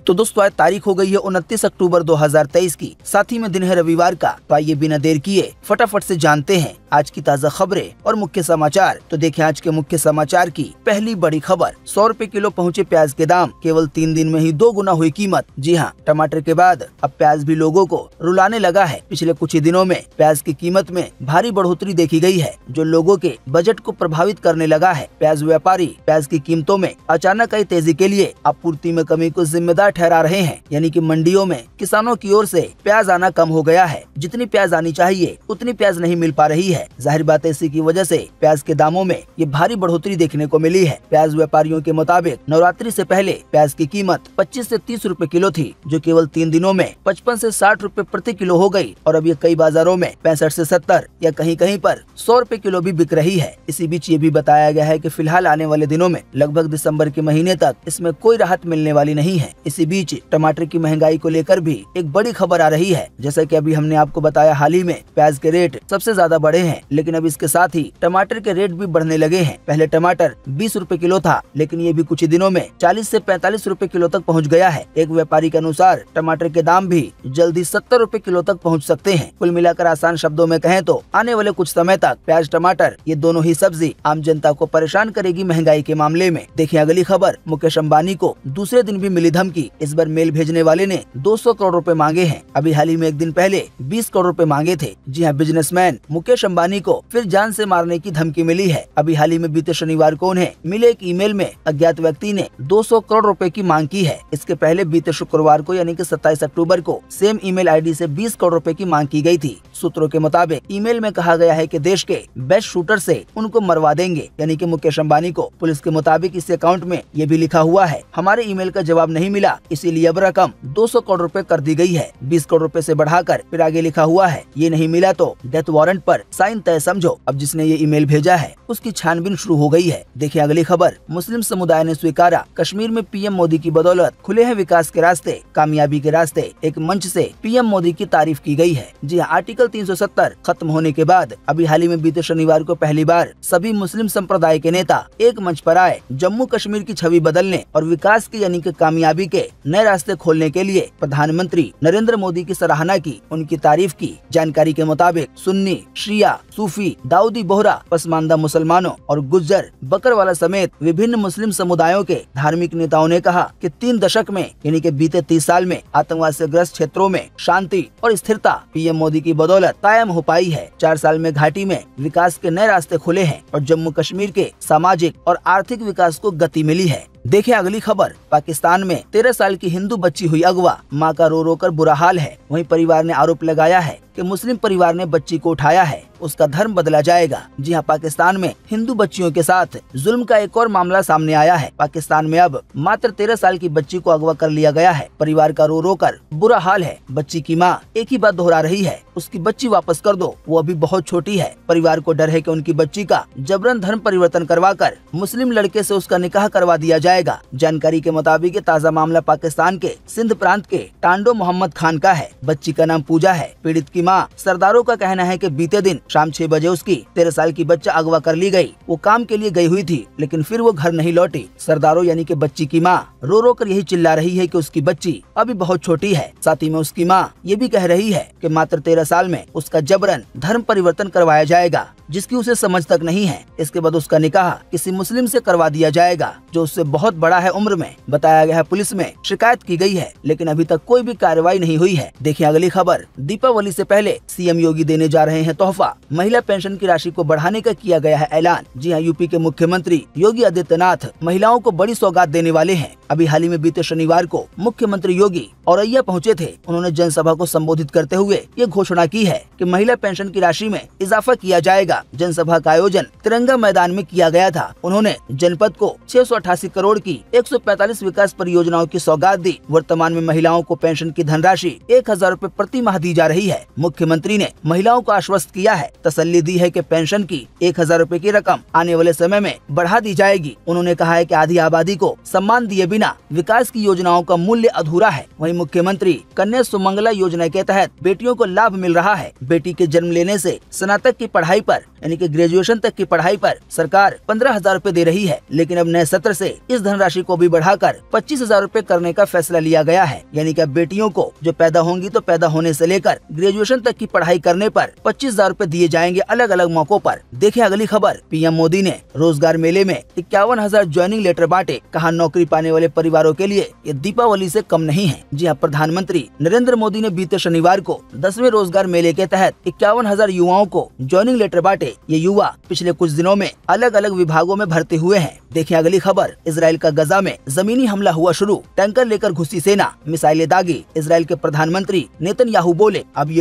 तो दोस्तों आज तारीख हो गई है 29 अक्टूबर 2023 की, साथ ही में दिन है रविवार का। तो आइए बिना देर किए फटाफट से जानते हैं आज की ताज़ा खबरें और मुख्य समाचार। तो देखें आज के मुख्य समाचार की पहली बड़ी खबर। 100 रुपए किलो पहुँचे प्याज के दाम, केवल 3 दिन में ही 2 गुना हुई कीमत। जी हाँ, टमाटर के बाद अब प्याज भी लोगों को रुलाने लगा है। पिछले कुछ ही दिनों में प्याज की कीमत में भारी बढ़ोतरी देखी गई है, जो लोगों के बजट को प्रभावित करने लगा है। प्याज व्यापारी प्याज की कीमतों में अचानक आई तेजी के लिए आपूर्ति में कमी को जिम्मेदार ठहरा रहे हैं, यानी कि मंडियों में किसानों की ओर से प्याज आना कम हो गया है। जितनी प्याज आनी चाहिए उतनी प्याज नहीं मिल पा रही है। जाहिर बात है इसी की वजह से प्याज के दामों में ये भारी बढ़ोतरी देखने को मिली है। प्याज व्यापारियों के मुताबिक नवरात्रि से पहले प्याज की कीमत 25 से 30 रुपए किलो थी, जो केवल 3 दिनों में 55 से 60 रुपए प्रति किलो हो गई और अब ये कई बाजारों में 65 से 70 या कहीं कहीं पर 100 रुपए किलो भी बिक रही है। इसी बीच ये भी बताया गया है कि फिलहाल आने वाले दिनों में लगभग दिसंबर के महीने तक इसमें कोई राहत मिलने वाली नहीं है। इसी बीच टमाटर की महंगाई को लेकर भी एक बड़ी खबर आ रही है। जैसा कि अभी हमने आपको बताया, हाल ही में प्याज के रेट सबसे ज्यादा बढ़े हैं, लेकिन अब इसके साथ ही टमाटर के रेट भी बढ़ने लगे हैं। पहले टमाटर 20 रुपए किलो था, लेकिन ये भी कुछ ही दिनों में 40 से 45 रुपए किलो तक पहुंच गया है। एक व्यापारी के अनुसार टमाटर के दाम भी जल्दी 70 रुपए किलो तक पहुंच सकते हैं। कुल मिलाकर आसान शब्दों में कहें तो आने वाले कुछ समय तक प्याज टमाटर ये दोनों ही सब्जी आम जनता को परेशान करेगी महंगाई के मामले में। देखिए अगली खबर। मुकेश अंबानी को दूसरे दिन भी मिली धमकी। इस बार मेल भेजने वाले ने 200 करोड़ रुपए मांगे हैं। अभी हाल ही में एक दिन पहले 20 करोड़ रुपए मांगे थे। जी हाँ, बिजनेसमैन मुकेश अंबानी को फिर जान से मारने की धमकी मिली है। अभी हाल ही में बीते शनिवार को उन्हें मिले एक ईमेल में अज्ञात व्यक्ति ने 200 करोड़ रुपए की मांग की है। इसके पहले बीते शुक्रवार को यानी कि 27 अक्टूबर को सेम ईमेल आईडी से 20 करोड़ रुपए की मांग की गई थी। सूत्रों के मुताबिक ईमेल में कहा गया है कि देश के बेस्ट शूटर से उनको मरवा देंगे, यानी कि मुकेश अंबानी को। पुलिस के मुताबिक इस अकाउंट में ये भी लिखा हुआ है, हमारे ईमेल का जवाब नहीं मिला, इसीलिए अब रकम 200 करोड़ रुपए कर दी गई है। 20 करोड़ रुपए से बढ़ाकर फिर आगे लिखा हुआ है, ये नहीं मिला तो डेथ वारंट पर साइन तय समझो। अब जिसने ये ईमेल भेजा है उसकी छानबीन शुरू हो गई है। देखिए अगली खबर। मुस्लिम समुदाय ने स्वीकारा, कश्मीर में पीएम मोदी की बदौलत खुले हैं विकास के रास्ते, कामयाबी के रास्ते। एक मंच से पीएम मोदी की तारीफ की गई है। जी हाँ, आर्टिकल 370 खत्म होने के बाद अभी हाल ही में बीते शनिवार को पहली बार सभी मुस्लिम संप्रदाय के नेता एक मंच पर आए। जम्मू कश्मीर की छवि बदलने और विकास की यानी कि कामयाबी के नए रास्ते खोलने के लिए प्रधानमंत्री नरेंद्र मोदी की सराहना की, उनकी तारीफ की। जानकारी के मुताबिक सुन्नी, शिया, सूफी, दाऊदी बोहरा, पसमानदा मुसलमानों और गुज्जर, बकरवाला समेत विभिन्न मुस्लिम समुदायों के धार्मिक नेताओं ने कहा कि 3 दशक में यानी कि बीते 30 साल में आतंकवाद से ग्रस्त क्षेत्रों में शांति और स्थिरता पीएम मोदी की बदौलत कायम हो पाई है। 4 साल में घाटी में विकास के नए रास्ते खुले हैं और जम्मू कश्मीर के सामाजिक और आर्थिक विकास को गति मिली है। देखिए अगली खबर। पाकिस्तान में 13 साल की हिंदू बच्ची हुई अगवा, मां का रो रो कर बुरा हाल है। वहीं परिवार ने आरोप लगाया है कि मुस्लिम परिवार ने बच्ची को उठाया है, उसका धर्म बदला जाएगा। जी हां, पाकिस्तान में हिंदू बच्चियों के साथ जुल्म का एक और मामला सामने आया है। पाकिस्तान में अब मात्र 13 साल की बच्ची को अगवा कर लिया गया है। परिवार का रो रो कर बुरा हाल है। बच्ची की मां एक ही बात दोहरा रही है, उसकी बच्ची वापस कर दो, वो अभी बहुत छोटी है। परिवार को डर है कि उनकी बच्ची का जबरन धर्म परिवर्तन करवा कर मुस्लिम लड़के से उसका निकाह करवा दिया जाएगा। जानकारी के मुताबिक ताज़ा मामला पाकिस्तान के सिंध प्रांत के टांडो मोहम्मद खान का है। बच्ची का नाम पूजा है। पीड़ित की मां सरदारों का कहना है कि बीते दिन शाम 6 बजे उसकी 13 साल की बच्चा अगवा कर ली गई। वो काम के लिए गई हुई थी, लेकिन फिर वो घर नहीं लौटी। सरदारों यानी कि बच्ची की मां रो रो कर यही चिल्ला रही है कि उसकी बच्ची अभी बहुत छोटी है। साथ ही में उसकी मां ये भी कह रही है कि मात्र 13 साल में उसका जबरन धर्म परिवर्तन करवाया जाएगा, जिसकी उसे समझ तक नहीं है। इसके बाद उसका निकाह किसी मुस्लिम से करवा दिया जाएगा, जो उससे बहुत बड़ा है उम्र में। बताया गया है पुलिस में शिकायत की गई है, लेकिन अभी तक कोई भी कार्रवाई नहीं हुई है। देखिए अगली खबर। दीपावली से पहले सीएम योगी देने जा रहे हैं तोहफा। महिला पेंशन की राशि को बढ़ाने का किया गया है ऐलान। जी हाँ, यूपी के मुख्यमंत्री योगी आदित्यनाथ महिलाओं को बड़ी सौगात देने वाले हैं। अभी हाल ही में बीते शनिवार को मुख्यमंत्री योगी औरैया पहुंचे थे। उन्होंने जनसभा को संबोधित करते हुए ये घोषणा की है कि महिला पेंशन की राशि में इजाफा किया जाएगा। जनसभा का आयोजन तिरंगा मैदान में किया गया था। उन्होंने जनपद को 688 करोड़ की 145 विकास परियोजनाओं की सौगात दी। वर्तमान में महिलाओं को पेंशन की धनराशि 1000 रुपए प्रति माह दी जा रही है। मुख्यमंत्री ने महिलाओं को आश्वस्त किया है, तसल्ली दी है कि पेंशन की 1000 रुपए की रकम आने वाले समय में बढ़ा दी जाएगी। उन्होंने कहा है कि आधी आबादी को सम्मान दिए बिना बिना विकास की योजनाओं का मूल्य अधूरा है। वहीं मुख्यमंत्री कन्या सुमंगला योजना के तहत बेटियों को लाभ मिल रहा है। बेटी के जन्म लेने से स्नातक की पढ़ाई पर यानी कि ग्रेजुएशन तक की पढ़ाई पर सरकार 15,000 रूपए दे रही है, लेकिन अब नए सत्र से इस धनराशि को भी बढ़ाकर 25,000 रूपए करने का फैसला लिया गया है। यानी कि अब बेटियों को जो पैदा होंगी तो पैदा होने से लेकर ग्रेजुएशन तक की पढ़ाई करने पर 25,000 रूपए दिए जाएंगे अलग अलग मौकों पर। देखिए अगली खबर, पीएम मोदी ने रोजगार मेले में 51,000 ज्वाइनिंग लेटर बांटे। कहा नौकरी पाने वाले परिवारों के लिए ये दीपावली से कम नहीं है। जी हाँ, प्रधानमंत्री नरेंद्र मोदी ने बीते शनिवार को 10वें रोजगार मेले के तहत 51,000 युवाओं को ज्वाइनिंग लेटर बांटे। ये युवा पिछले कुछ दिनों में अलग अलग विभागों में भर्ती हुए हैं। देखिए अगली खबर, इजराइल का गजा में जमीनी हमला हुआ शुरू। टैंकर लेकर घुसी सेना, मिसाइलें दागी। इजराइल के प्रधानमंत्री नेतन्याहू बोले अब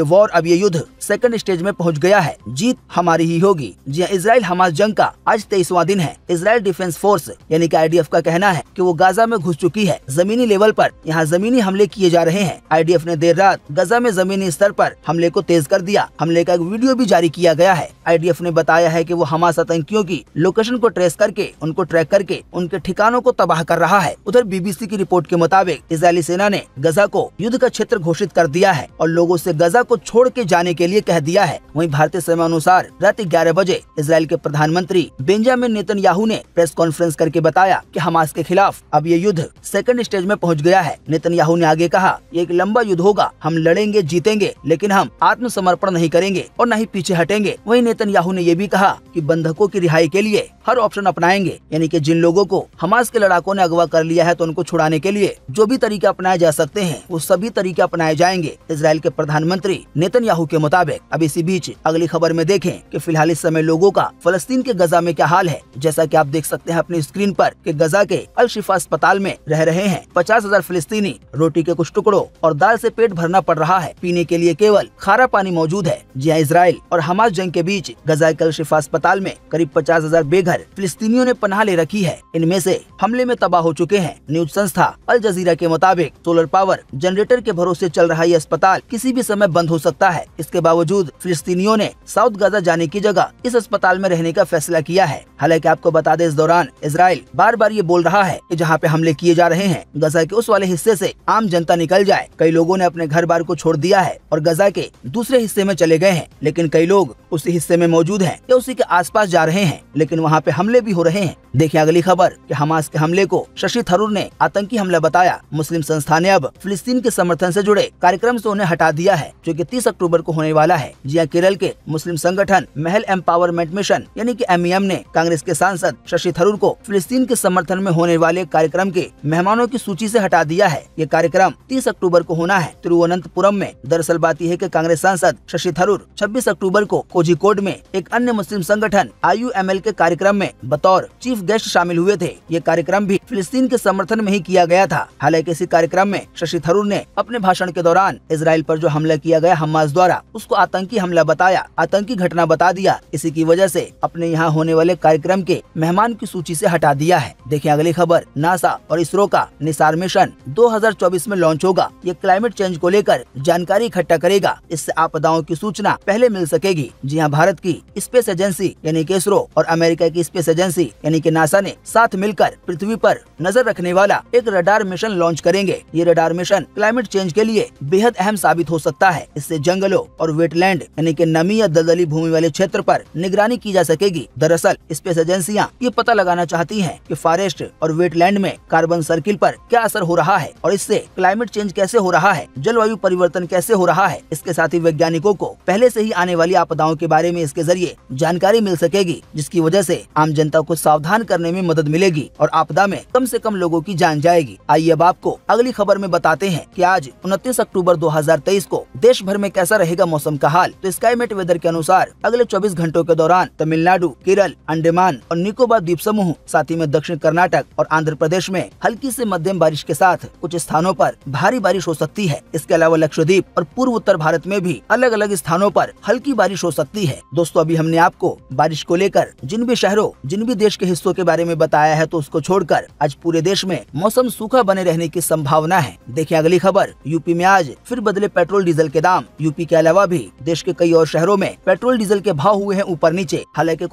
ये युद्ध सेकंड स्टेज में पहुंच गया है, जीत हमारी ही होगी। जी इजराइल हमास जंग का आज 23वां दिन है। इजराइल डिफेंस फोर्स यानी कि IDF का कहना है कि वो गाजा में घुस चुकी है। जमीनी लेवल पर यहाँ जमीनी हमले किए जा रहे हैं। IDF ने देर रात गजा में जमीनी स्तर पर हमले को तेज कर दिया। हमले का एक वीडियो भी जारी किया गया है। IDF ने बताया है कि वो हमास आतंकियों की लोकेशन को ट्रेस करके उनको ट्रैक करके उनके ठिकानों को तबाह कर रहा है। उधर BBC की रिपोर्ट के मुताबिक इजरायली सेना ने गजा को युद्ध का क्षेत्र घोषित कर दिया है और लोगों से गजा को छोड़ के जाने के लिए कह दिया है। वहीं भारतीय समय अनुसार रात 11 बजे इजराइल के प्रधानमंत्री बेंजामिन नेतन्याहू ने प्रेस कॉन्फ्रेंस करके बताया कि हमास के खिलाफ अब ये युद्ध सेकंड स्टेज में पहुंच गया है। नेतन्याहू ने आगे कहा, ये एक लंबा युद्ध होगा, हम लड़ेंगे, जीतेंगे, लेकिन हम आत्मसमर्पण नहीं करेंगे और न ही पीछे हटेंगे। वहीं नेतन्याहू ने ये भी कहा कि बंधकों की रिहाई के लिए हर ऑप्शन अपनाएंगे, यानी कि जिन लोगों को हमास के लड़ाकों ने अगवा कर लिया है तो उनको छुड़ाने के लिए जो भी तरीके अपनाए जा सकते हैं वो सभी तरीके अपनाए जाएंगे, इजराइल के प्रधानमंत्री नेतन्याहू के मुताबिक। अब इसी बीच अगली खबर में देखें कि फिलहाल इस समय लोगों का फलस्तीन के गजा में क्या हाल है। जैसा कि आप देख सकते हैं अपनी स्क्रीन पर कि गजा के अल शिफा अस्पताल में रह रहे हैं 50,000 फिलिस्तीनी। रोटी के कुछ टुकड़ों और दाल से पेट भरना पड़ रहा है, पीने के लिए केवल खारा पानी मौजूद है। जी हाँ, इजराइल और हमास जंग के बीच गजा के अल शिफा अस्पताल में करीब 50,000 बेघर फिलिस्तीनियों ने पनाह ले रखी है। इनमें से हमले में तबाह हो चुके हैं। न्यूज संस्था अल जजीरा के मुताबिक सोलर पावर जनरेटर के भरोसे चल रहा ये अस्पताल किसी भी समय बंद हो सकता है। इसके बावजूद फिलिस्तीनियों ने साउथ गाजा जाने की जगह इस अस्पताल में रहने का फैसला किया है। हालांकि आपको बता दें, इस दौरान इजराइल बार बार ये बोल रहा है कि जहाँ पे हमले किए जा रहे हैं गजा के उस वाले हिस्से से आम जनता निकल जाए। कई लोगों ने अपने घर बार को छोड़ दिया है और गजा के दूसरे हिस्से में चले गए हैं, लेकिन कई लोग उसी हिस्से में मौजूद हैं या उसी के आसपास जा रहे हैं, लेकिन वहाँ पे हमले भी हो रहे हैं। देखिए अगली खबर कि हमास के हमले को शशि थरूर ने आतंकी हमला बताया। मुस्लिम संस्था ने अब फिलिस्तीन के समर्थन से जुड़े कार्यक्रम से उन्हें हटा दिया है, जो कि 30 अक्टूबर को होने वाला है। जी हाँ, केरल के मुस्लिम संगठन महल एम्पावरमेंट मिशन यानी कि MEM ने कांग्रेस के सांसद शशि थरूर को फिलिस्तीन के समर्थन में होने वाले कार्यक्रम के मेहमानों की सूची से हटा दिया है। ये कार्यक्रम 30 अक्टूबर को होना है तिरुवनंतपुरम में। दरअसल बात यह है कि कांग्रेस सांसद शशि थरूर 26 अक्टूबर को कोझिकोड में एक अन्य मुस्लिम संगठन IUML के कार्यक्रम में बतौर चीफ गेस्ट शामिल हुए थे। ये कार्यक्रम भी फिलिस्तीन के समर्थन में ही किया गया था। हालांकि इसी कार्यक्रम में शशि थरूर ने अपने भाषण के दौरान इजराइल पर जो हमला किया गया हमास द्वारा उसको आतंकी हमला बताया, आतंकी घटना बता दिया। इसी की वजह से अपने यहाँ होने वाले कार्यक्रम के मेहमान की सूची से हटा दिया है। देखिए अगली खबर, नासा और इसरो का निसार मिशन 2024 में लॉन्च होगा। ये क्लाइमेट चेंज को लेकर जानकारी इकट्ठा करेगा। इससे आपदाओं की सूचना पहले मिल सकेगी। जी हाँ, भारत की स्पेस एजेंसी यानी कि इसरो और अमेरिका की स्पेस एजेंसी यानी कि नासा ने साथ मिलकर पृथ्वी पर नजर रखने वाला एक रडार मिशन लॉन्च करेंगे। ये रडार मिशन क्लाइमेट चेंज के लिए बेहद अहम साबित हो सकता है। इससे जंगलों और वेटलैंड यानी कि नमी या दलदली भूमि वाले क्षेत्र पर निगरानी की जा सकेगी। दरअसल स्पेस एजेंसियां ये पता लगाना चाहती हैं कि फॉरेस्ट और वेटलैंड में कार्बन सर्किल पर क्या असर हो रहा है और इससे क्लाइमेट चेंज कैसे हो रहा है, जलवायु परिवर्तन कैसे हो रहा है। इसके साथ ही वैज्ञानिकों को पहले से ही आने वाली आपदाओं के बारे में इसके जरिए जानकारी मिल सकेगी, जिसकी वजह से आम जनता को सावधान करने में मदद मिलेगी और आपदा में कम से कम लोगों की जान जाएगी। आइए अब आपको अगली खबर में बताते हैं कि आज 29 अक्टूबर 2023 को देश भर में कैसा रहेगा मौसम का हाल। तो स्काईमेट वेदर के अनुसार अगले 24 घंटों के दौरान तमिलनाडु, केरल, अंडमान और निकोबार द्वीप समूह, साथ ही में दक्षिण कर्नाटक और आंध्र प्रदेश में हल्की से मध्यम बारिश के साथ कुछ स्थानों पर भारी बारिश हो सकती है। इसके अलावा लक्षद्वीप और पूर्व उत्तर भारत में भी अलग अलग स्थानों पर हल्की बारिश हो सकती है। दोस्तों, अभी हमने आपको बारिश को लेकर जिन भी शहरों, जिन भी देश के हिस्सों के बारे में बताया है, तो उसको छोड़कर आज पूरे देश में मौसम सूखा बने रहने की संभावना है। देखिए अगली खबर, यूपी में आज फिर बदले पेट्रोल डीजल के दाम। यूपी के अलावा भी देश के कई और शहरों में पेट्रोल डीजल के भाव हुए हैं ऊपर नीचे। हालांकि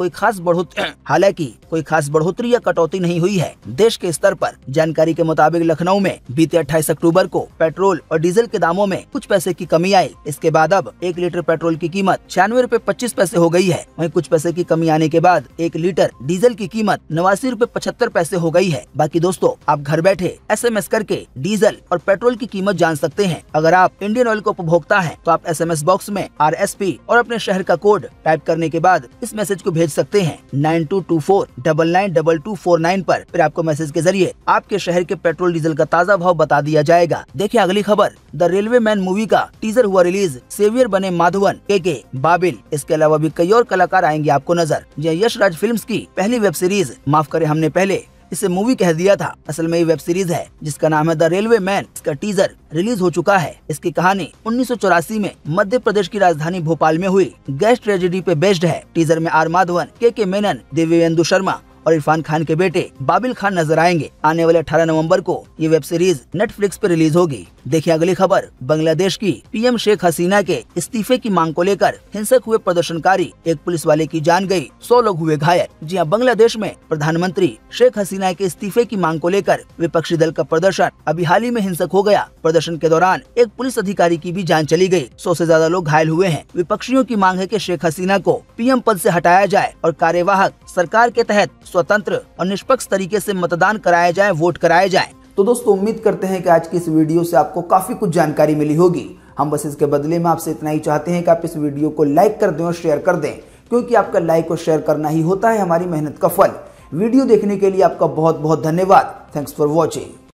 कोई खास बढ़ोतरी या कटौती नहीं हुई है। देश के स्तर पर खबर। जानकारी के मुताबिक लखनऊ में बीते 28 अक्टूबर को पेट्रोल और डीजल के दामों में कुछ पैसे की कमी आई। इसके बाद अब 1 लीटर पेट्रोल की कीमत 96 रुपए 25 पैसे हो गई है। वहीं कुछ पैसे की कमी आने के बाद 1 लीटर डीजल की कीमत 89 रुपए 75 पैसे हो गई है। बाकी दोस्तों, आप घर बैठे SMS करके डीजल और पेट्रोल की कीमत जान सकते हैं। अगर आप इंडियन ऑयल को उपभोक्ता हैं तो आप SMS बॉक्स में RSP और अपने शहर का कोड टाइप करने के बाद इस मैसेज को भेज सकते हैं 9224992249 पर। फिर आपको मैसेज के जरिए आपके शहर के पेट्रोल डीजल का ताज़ा भाव बता दिया जाएगा। देखिए अगली खबर। द रेलवे मैन मूवी का टीजर हुआ रिलीज। सेवियर बने माधवन, KK, बाबिल। इसके अलावा भी कई और कलाकार आएंगे आपको नजर। यह यश राज फिल्म्स की पहली वेब सीरीज, माफ करें हमने पहले इसे मूवी कह दिया था, असल में ये वेब सीरीज है जिसका नाम है द रेलवे मैन। इसका टीजर रिलीज हो चुका है। इसकी कहानी 1984 में मध्य प्रदेश की राजधानी भोपाल में हुई गैस ट्रेजेडी पे बेस्ड है। टीजर में R माधवन, KK मेनन, देवेंदु शर्मा और इरफान खान के बेटे बाबिल खान नजर आएंगे। आने वाले 18 नवंबर को ये वेब सीरीज नेटफ्लिक्स पे रिलीज होगी। देखिए अगली खबर। बांग्लादेश की PM शेख हसीना के इस्तीफे की मांग को लेकर हिंसक हुए प्रदर्शनकारी, एक पुलिस वाले की जान गई, 100 लोग हुए घायल। जी हां, बांग्लादेश में प्रधानमंत्री शेख हसीना के इस्तीफे की मांग को लेकर विपक्षी दल का प्रदर्शन अभी हाल ही में हिंसक हो गया। प्रदर्शन के दौरान एक पुलिस अधिकारी की भी जान चली गई, 100 से ज्यादा लोग घायल हुए हैं। विपक्षियों की मांग है कि शेख हसीना को PM पद से हटाया जाए और कार्यवाहक सरकार के तहत स्वतंत्र और निष्पक्ष तरीके से मतदान कराया जाए, वोट कराए जाए। तो दोस्तों, उम्मीद करते हैं कि आज की इस वीडियो से आपको काफी कुछ जानकारी मिली होगी। हम बस इसके बदले में आपसे इतना ही चाहते हैं कि आप इस वीडियो को लाइक कर दें और शेयर कर दें, क्योंकि आपका लाइक और शेयर करना ही होता है हमारी मेहनत का फल। वीडियो देखने के लिए आपका बहुत बहुत धन्यवाद। Thanks for watching.